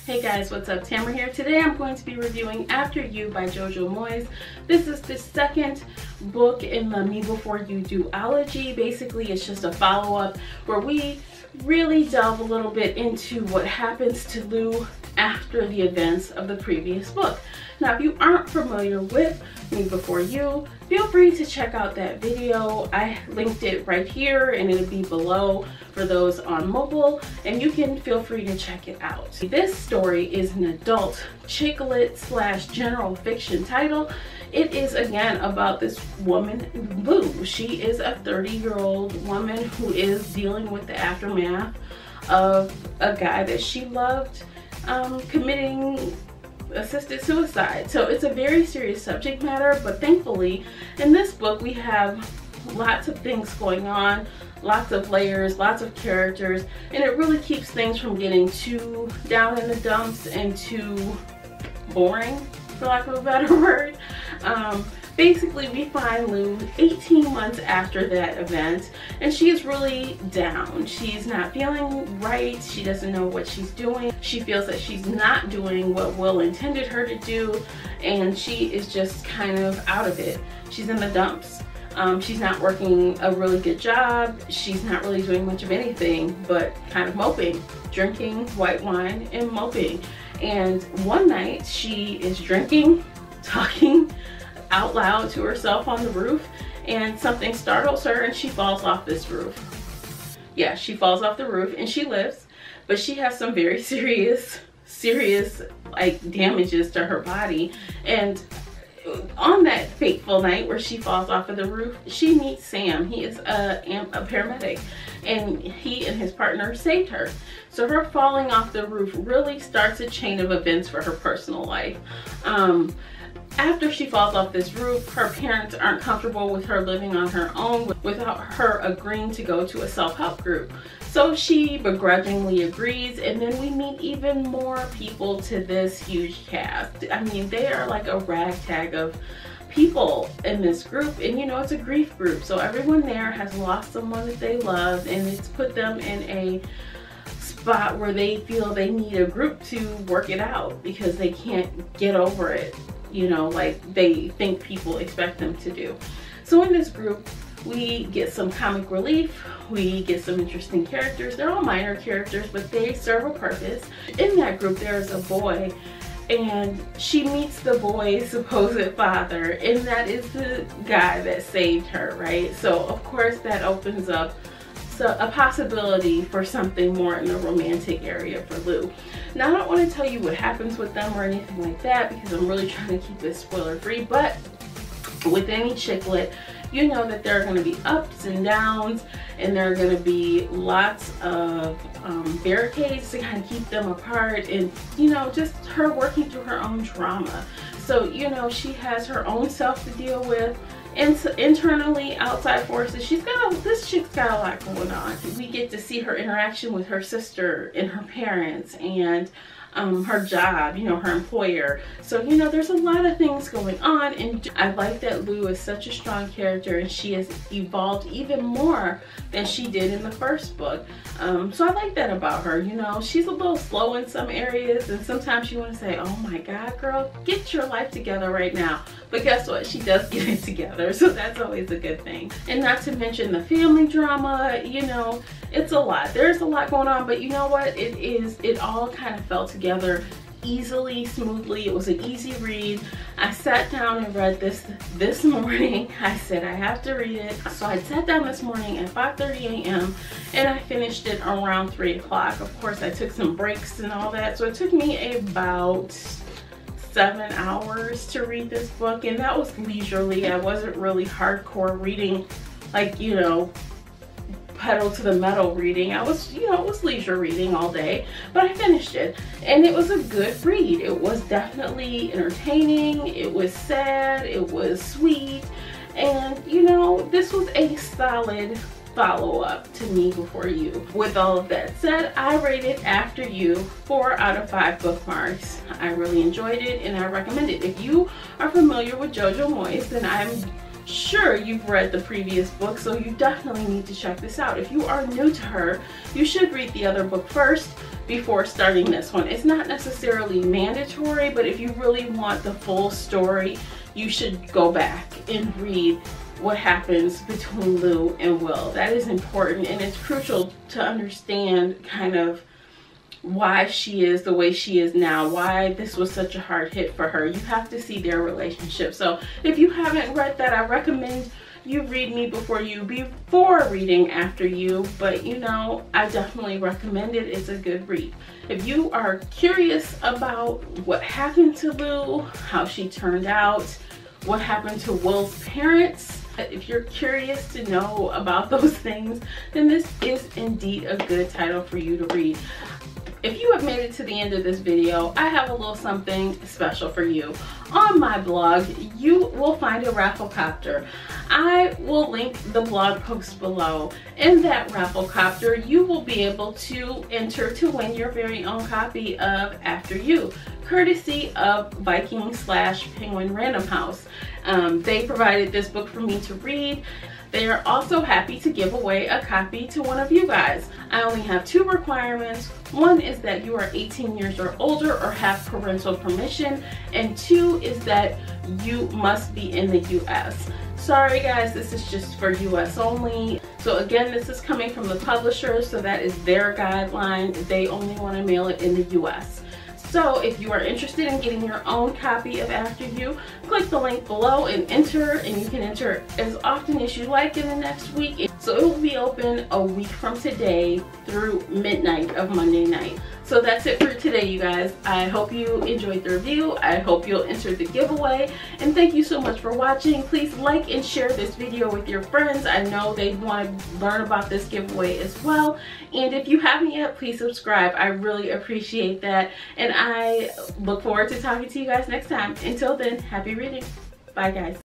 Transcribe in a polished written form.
Hey guys, what's up? Tamara here. Today I'm going to be reviewing After You by Jojo Moyes. This is the second book in the Me Before You duology. Basically, it's just a follow-up where we really delve a little bit into what happens to Lou after the events of the previous book. Now, if you aren't familiar with Me Before You, feel free to check out that video. I linked it right here and it'll be below for those on mobile, and you can feel free to check it out. This story is an adult chick lit / general fiction title. It is again about this woman, Lou. She is a 30-year-old woman who is dealing with the aftermath of a guy that she loved committing assisted suicide. So it's a very serious subject matter, but thankfully in this book we have lots of things going on, lots of layers, lots of characters, and it really keeps things from getting too down in the dumps and too boring, for lack of a better word. Basically, we find Lou 18 months after that event, and she is really down. She's not feeling right. She doesn't know what she's doing. She feels that she's not doing what Will intended her to do, and she is just kind of out of it. She's in the dumps. She's not working a really good job. She's not really doing much of anything but kind of moping, drinking white wine and moping. And one night she is drinking, talking out loud to herself on the roof, and something startles her and she falls off this roof. Yeah, she falls off the roof and she lives, but she has some very serious like damages to her body. And on that fateful night where she falls off of the roof, she meets Sam. He is a paramedic, and he and his partner saved her. So her falling off the roof really starts a chain of events for her personal life. After she falls off this roof, her parents aren't comfortable with her living on her own without her agreeing to go to a self-help group. So she begrudgingly agrees, and then we meet even more people to this huge cast. I mean, they are like a ragtag of people in this group, and you know, it's a grief group. So everyone there has lost someone that they love, and it's put them in a spot where they feel they need a group to work it out because they can't get over it, you know, like they think people expect them to do. So in this group, we get some comic relief, we get some interesting characters. They're all minor characters, but they serve a purpose. In that group, there's a boy, and she meets the boy's supposed father, and that is the guy that saved her, right? So of course that opens up a possibility for something more in the romantic area for Lou. Now, I don't want to tell you what happens with them or anything like that because I'm really trying to keep this spoiler free, but with any chick lit, you know that there are going to be ups and downs, and there are going to be lots of barricades to kind of keep them apart, and you know, just her working through her own trauma. So you know, she has her own self to deal with, and internally, outside forces. This chick's got a lot going on. We get to see her interaction with her sister and her parents, and her job, you know, her employer. So, you know, there's a lot of things going on, and I like that Lou is such a strong character, and she has evolved even more than she did in the first book. So I like that about her. You know, she's a little slow in some areas, and sometimes you want to say, oh my God, girl, get your life together right now. But guess what? She does get it together, so that's always a good thing. And not to mention the family drama, you know, it's a lot. There's a lot going on, but you know what? It all kind of fell together easily, smoothly. It was an easy read. I sat down and read this morning. I said I have to read it. So I sat down this morning at 5:30 a.m. and I finished it around 3 o'clock. Of course, I took some breaks and all that. So it took me about 7 hours to read this book, and that was leisurely. I wasn't really hardcore reading, like, you know, pedal to the metal reading. I was, you know, it was leisure reading all day, but I finished it, and it was a good read. It was definitely entertaining. It was sad. It was sweet, and you know, this was a solid follow-up to Me Before You. With all of that said, I rated After You 4 out of 5 bookmarks. I really enjoyed it, and I recommend it. If you are familiar with Jojo Moyes, then I'm sure, you've read the previous book, so you definitely need to check this out. If you are new to her, you should read the other book first before starting this one. It's not necessarily mandatory, but if you really want the full story, you should go back and read what happens between Lou and Will. That is important, and it's crucial to understand kind of why she is the way she is now, why this was such a hard hit for her. You have to see their relationship. So if you haven't read that, I recommend you read Me Before You before reading After You, but you know, I definitely recommend it. It's a good read. If you are curious about what happened to Lou, how she turned out, what happened to Will's parents, if you're curious to know about those things, then this is indeed a good title for you to read. If you have made it to the end of this video, I have a little something special for you. On my blog, you will find a Rafflecopter. I will link the blog post below. In that Rafflecopter, you will be able to enter to win your very own copy of After You, courtesy of Viking/Penguin Random House. They provided this book for me to read. They are also happy to give away a copy to one of you guys. I only have 2 requirements. One is that you are 18 years or older or have parental permission, and 2 is that you must be in the US. Sorry guys, this is just for US only. So again, this is coming from the publisher, so that is their guideline. They only want to mail it in the US. So if you are interested in getting your own copy of After You, click the link below and enter, and you can enter as often as you like in the next week. So it will be open a week from today through midnight of Monday night. So that's it for today, you guys. I hope you enjoyed the review. I hope you'll enter the giveaway. And thank you so much for watching. Please like and share this video with your friends. I know they want to learn about this giveaway as well. And if you haven't yet, please subscribe. I really appreciate that. And I look forward to talking to you guys next time. Until then, happy reading. Bye, guys.